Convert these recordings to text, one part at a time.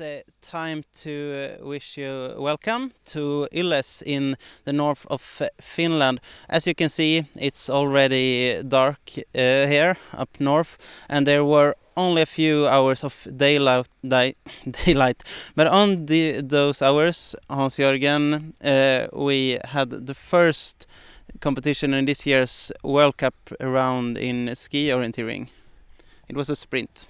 It's time to wish you welcome to Ylläs in the north of Finland. As you can see, it's already dark here up north, and there were only a few hours of daylight. But on those hours, Hans-Jörgen, we had the first competition in this year's World Cup round in ski orienteering. It was a sprint.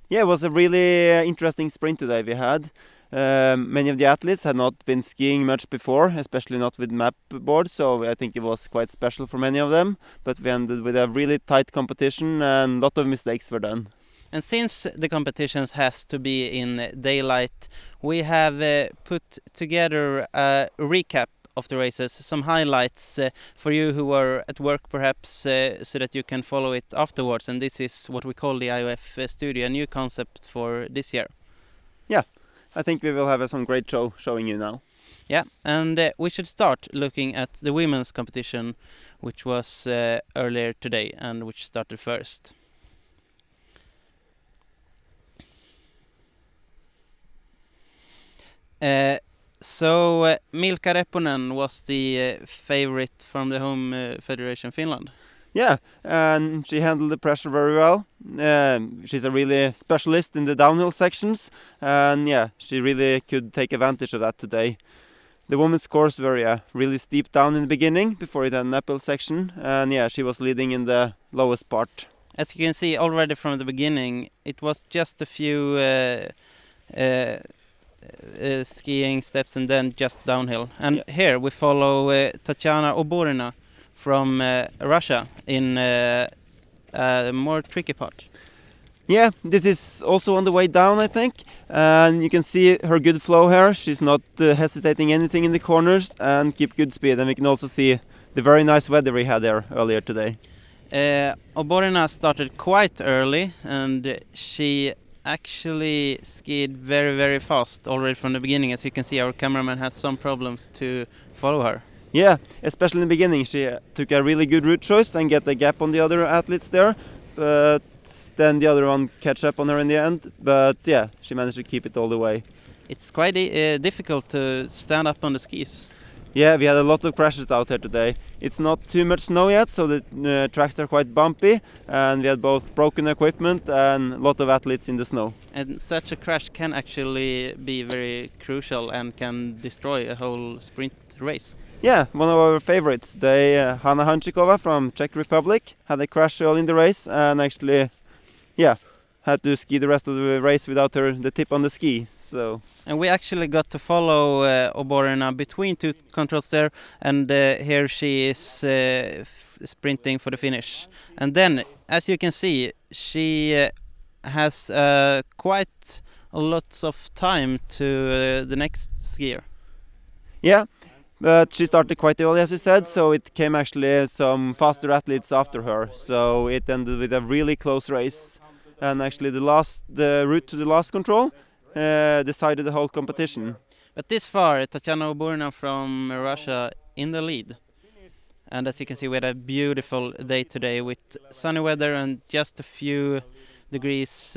Yeah, it was a really interesting sprint today we had. Many of the athletes had not been skiing much before, especially not with map boards, so I think it was quite special for many of them. But we ended with a really tight competition and a lot of mistakes were done. And since the competitions has to be in daylight, we have put together a recap of the races, some highlights for you who are at work perhaps, so that you can follow it afterwards. And this is what we call the IOF Studio, a new concept for this year. Yeah, I think we will have some great show showing you now. Yeah, and we should start looking at the women's competition, which was earlier today and which started first. So Milka Repponen was the favorite from the home Federation Finland. Yeah, and she handled the pressure very well. She's a really specialist in the downhill sections, and yeah, she really could take advantage of that today. The women's course were really steep down in the beginning before it had an uphill section, and yeah, she was leading in the lowest part. As you can see already from the beginning, it was just a few skiing steps and then just downhill. And here we follow Tatiana Oborina from Russia in a more tricky part. Yeah, this is also on the way down, I think, and you can see her good flow here. She's not hesitating anything in the corners and keep good speed, and we can also see the very nice weather we had there earlier today. Oborina started quite early, and she actually skied very, very fast already from the beginning. As you can see, our cameraman has some problems to follow her. Yeah, especially in the beginning, she took a really good route choice and get a gap on the other athletes there, but then the other one catch up on her in the end. But yeah, she managed to keep it all the way. It's quite difficult to stand up on the skis. Yeah, we had a lot of crashes out here today. It's not too much snow yet, so the tracks are quite bumpy, and we had both broken equipment and a lot of athletes in the snow. And such a crash can actually be very crucial and can destroy a whole sprint race. Yeah, one of our favorites today, Hanna Hančíková from Czech Republic, had a crash early in the race and actually, had to ski the rest of the race without the tip on the ski. And we actually got to follow Oborina between two controls there, and here she is sprinting for the finish. And then, as you can see, she has quite a lot of time to the next skier. Yeah, but she started quite early, as you said, so it came actually some faster athletes after her. So it ended with a really close race, and actually the route to the last control decided the whole competition. But this far, Tatiana Oborina from Russia in the lead. And as you can see, we had a beautiful day today with sunny weather and just a few degrees,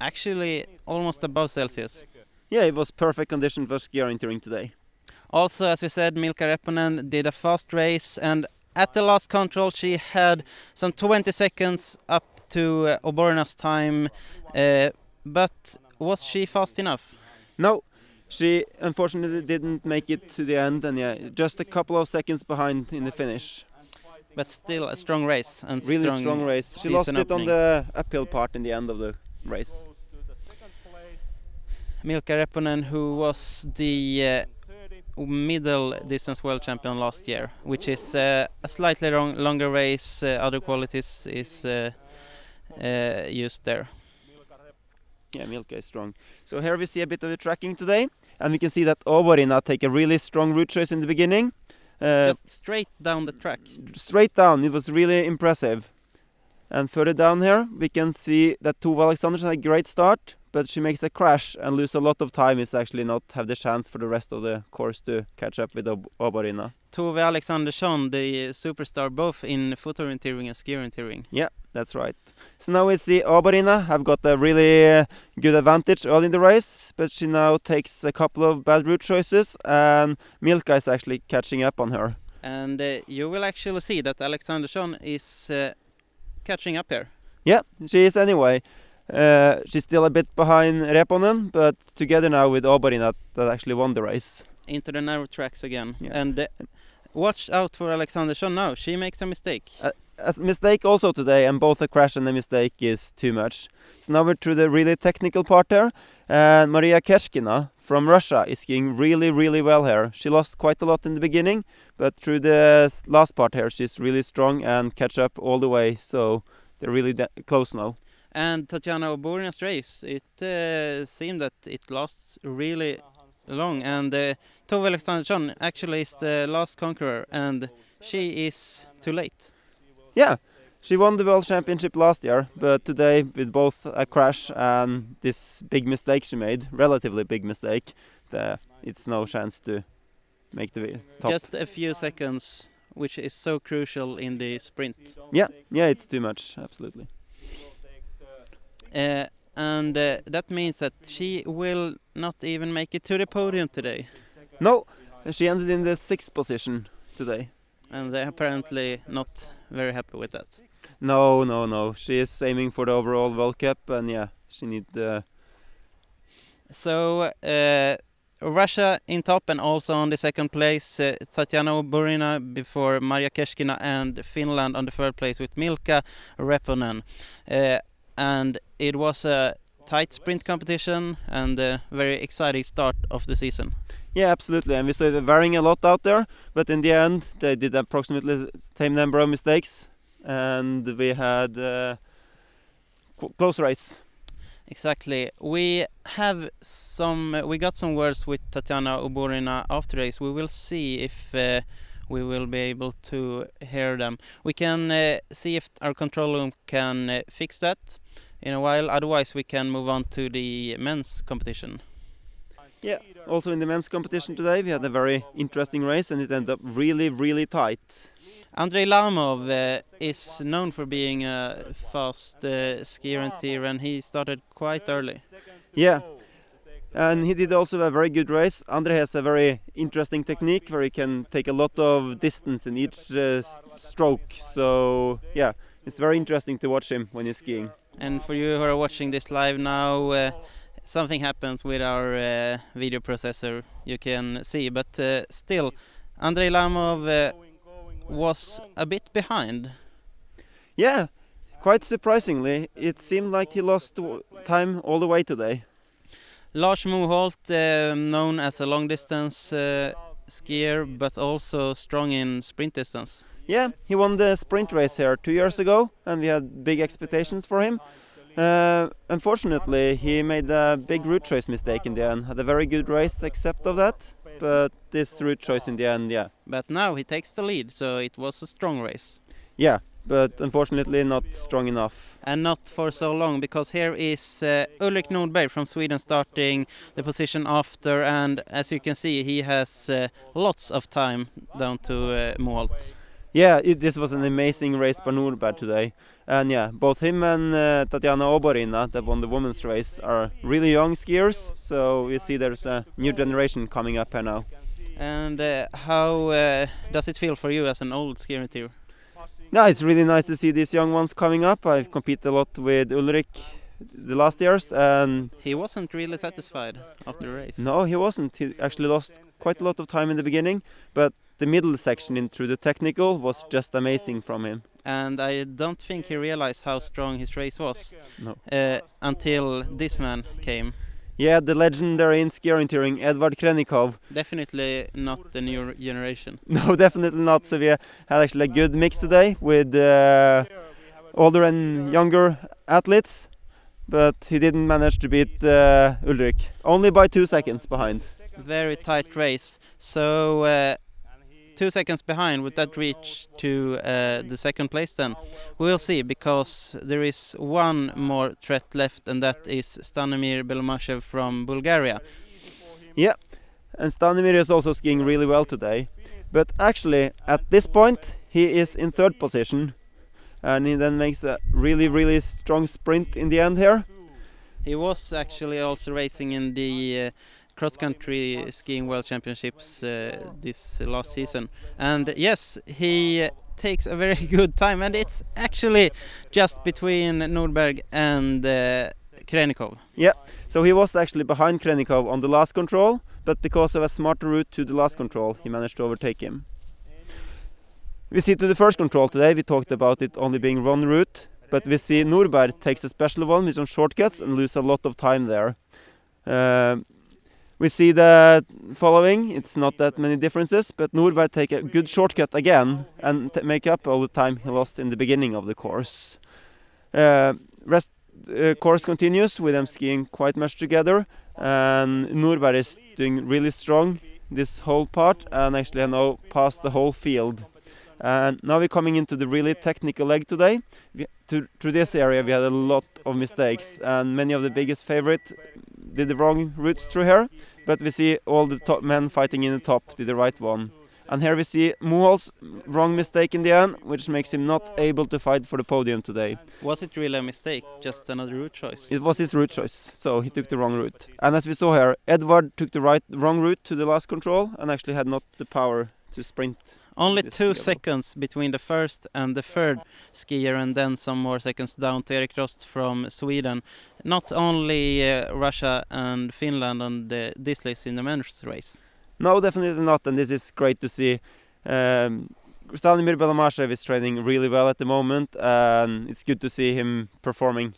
actually almost above Celsius. Yeah, it was perfect condition for ski orienteering today. Also, as we said, Milka Repponen did a fast race, and at the last control she had some 20 seconds up to Oborina's time, but was she fast enough? No, she unfortunately didn't make it to the end, and just a couple of seconds behind in the finish. But still a strong race. And really strong race. She lost it on the uphill part in the end of the race. Milka Repponen, who was the middle distance world champion last year, which is a slightly longer race, other qualities is used there. Yeah, Milka is strong. So here we see a bit of the tracking today, and we can see that Oborina take a really strong route choice in the beginning. Just straight down the track. Straight down, it was really impressive. And further down here, we can see that Tove Alexandersen had a great start, but she makes a crash and lose a lot of time. Is actually not have the chance for the rest of the course to catch up with Oborina. Tove Alexandersson, the superstar both in foot orienteering and ski orienteering. Yeah, that's right. So now we see Oborina have got a really good advantage early in the race, but she now takes a couple of bad route choices, and Milka is actually catching up on her. And you will actually see that Alexandersson is catching up here. Yeah, she is anyway. She's still a bit behind Reponen, but together now with Oborina that actually won the race. Into the narrow tracks again. Yeah. And watch out for Alexandersson now. She makes a mistake. A mistake also today, and both a crash and a mistake is too much. So now we're through the really technical part here, and Maria Keshkina from Russia is skiing really, really well here. She lost quite a lot in the beginning, but through the last part here she's really strong and catch up all the way, so they're really close now. And Tatiana Oborina's race, it seemed that it lasts really long, and Tove Alexandersson actually is the last conqueror, and she is too late. Yeah, she won the World Championship last year, but today with both a crash and this big mistake she made, relatively big mistake, it's no chance to make the top. Just a few seconds, which is so crucial in the sprint. Yeah, it's too much, absolutely. And that means that she will not even make it to the podium today. No, she ended in the 6th position today. And they're apparently not very happy with that. No. She is aiming for the overall World Cup, and yeah, she needs the... So, Russia in top, and also on the second place, Tatiana Oborina before Maria Keshkina, and Finland on the third place with Milka Reponen. And it was a tight sprint competition and a very exciting start of the season. Yeah, absolutely, and we saw it varying a lot out there, but in the end they did approximately the same number of mistakes, and we had a close race. Exactly. We got some words with Tatiana Oborina after race. We will see if we will be able to hear them. We can see if our control room can fix that in a while. Otherwise, we can move on to the men's competition. Yeah, also in the men's competition today we had a very interesting race, and it ended up really, really tight. Andrei Lamov is known for being a fast skier and tier, and he started quite early. Yeah, and he did also a very good race. Andrei has a very interesting technique where he can take a lot of distance in each stroke, so yeah, it's very interesting to watch him when he's skiing. And for you who are watching this live now, something happens with our video processor, you can see, but still Andrei Lamov was a bit behind. Yeah, quite surprisingly, it seemed like he lost time all the way today. Lars Moholt, known as a long distance skier but also strong in sprint distance. Yeah, he won the sprint race here 2 years ago, and we had big expectations for him. Unfortunately, he made a big route choice mistake in the end. Had a very good race except of that, but this route choice in the end, yeah. But now he takes the lead, so it was a strong race. Yeah, but unfortunately not strong enough. And not for so long, because here is Ulrik Nordberg from Sweden starting the position after, and as you can see he has lots of time down to Moholt. Yeah, this was an amazing race by Nordberg today. And yeah, both him and Tatiana Oborina, that won the women's race, are really young skiers. So we see there's a new generation coming up here now. And how does it feel for you as an old skier tier? Yeah, it's really nice to see these young ones coming up. I've competed a lot with Ulrik the last years, and he wasn't really satisfied after the race. No, he wasn't. He actually lost quite a lot of time in the beginning, but the middle section in through the technical was just amazing from him. And I don't think he realized how strong his race was. No. Until this man came. Yeah, the legendary in ski orienteering, Edvard Krenikov. Definitely not the new generation. No, definitely not. So we had actually a good mix today with older and younger athletes, but he didn't manage to beat Ulrik, only by 2 seconds behind. Very tight race. So 2 seconds behind. Would that reach to the second place then? We'll see, because there is one more threat left, and that is Stanimir Belomashev from Bulgaria. Yeah, and Stanimir is also skiing really well today. But actually, at this point, he is in third position. And he then makes a really strong sprint in the end here. He was actually also racing in the cross-country skiing world championships this last season. And yes, he takes a very good time. And it's actually just between Nordberg and Krenikov. Yeah, so he was actually behind Krenikov on the last control. But because of a smarter route to the last control, he managed to overtake him. We see to the first control today, we talked about it only being one route. But we see Nordberg takes a special one with some shortcuts and lose a lot of time there. We see the following, it's not that many differences, but Nordberg take a good shortcut again and make up all the time he lost in the beginning of the course. Course continues with them skiing quite much together, and Nordberg is doing really strong this whole part and actually now passed the whole field. And now we're coming into the really technical leg today. Through this area we had a lot of mistakes, and many of the biggest favorites did the wrong routes through here. But we see all the top men fighting in the top did the right one. And here we see Mohol's wrong mistake in the end, which makes him not able to fight for the podium today. Was it really a mistake, just another route choice? It was his route choice, so he took the wrong route. And as we saw here, Edvard took the wrong route to the last control and actually had not the power to sprint. Only 2 seconds between the first and the third skier, and then some more seconds down to Erik Rost from Sweden. Not only Russia and Finland on the DIST list in the men's race. No, definitely not, and this is great to see. Stanimir Belomashev is training really well at the moment, and it's good to see him performing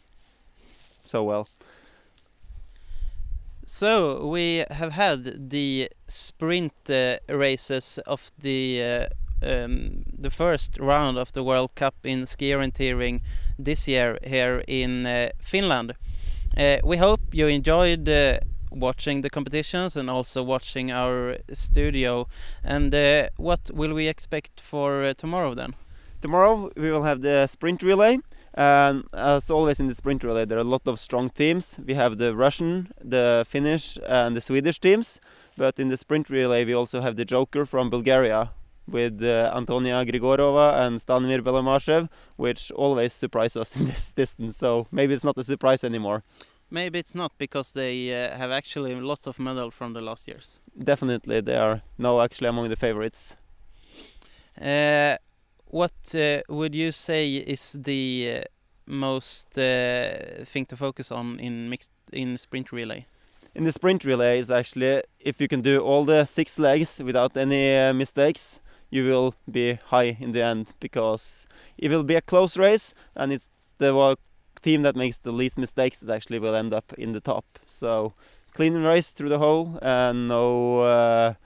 so well. So we have had the sprint races of the first round of the World Cup in ski orienteering this year here in Finland. We hope you enjoyed watching the competitions and also watching our studio. And what will we expect for tomorrow then? Tomorrow we will have the sprint relay. And as always in the sprint relay, there are a lot of strong teams. We have the Russian, the Finnish and the Swedish teams. But in the sprint relay we also have the joker from Bulgaria with Antonia Grigorova and Stanimir Belomashev, which always surprise us in this distance. So maybe it's not a surprise anymore. Maybe it's not, because they have actually lots of medals from the last years. Definitely, they are now actually among the favorites. What would you say is the most thing to focus on in sprint relay? In the sprint relay is actually if you can do all the 6 legs without any mistakes, you will be high in the end, because it will be a close race and it's the team that makes the least mistakes that actually will end up in the top. So clean race through the whole, and no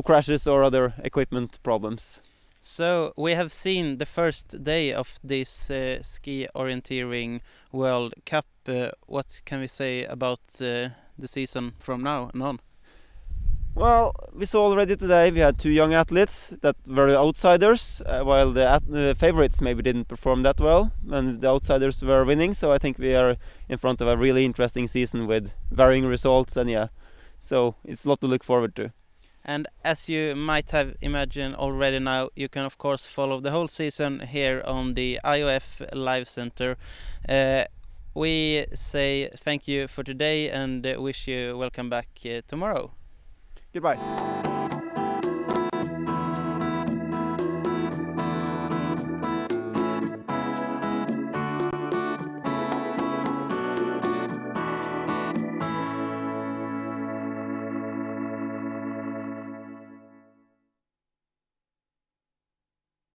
crashes or other equipment problems. So we have seen the first day of this ski orienteering World Cup. What can we say about the season from now on? Well, we saw already today we had 2 young athletes that were outsiders, while the favorites maybe didn't perform that well, and the outsiders were winning. So I think we are in front of a really interesting season with varying results, and so it's a lot to look forward to. And as you might have imagined already now, you can of course follow the whole season here on the IOF Live Center. We say thank you for today and wish you welcome back tomorrow. Goodbye.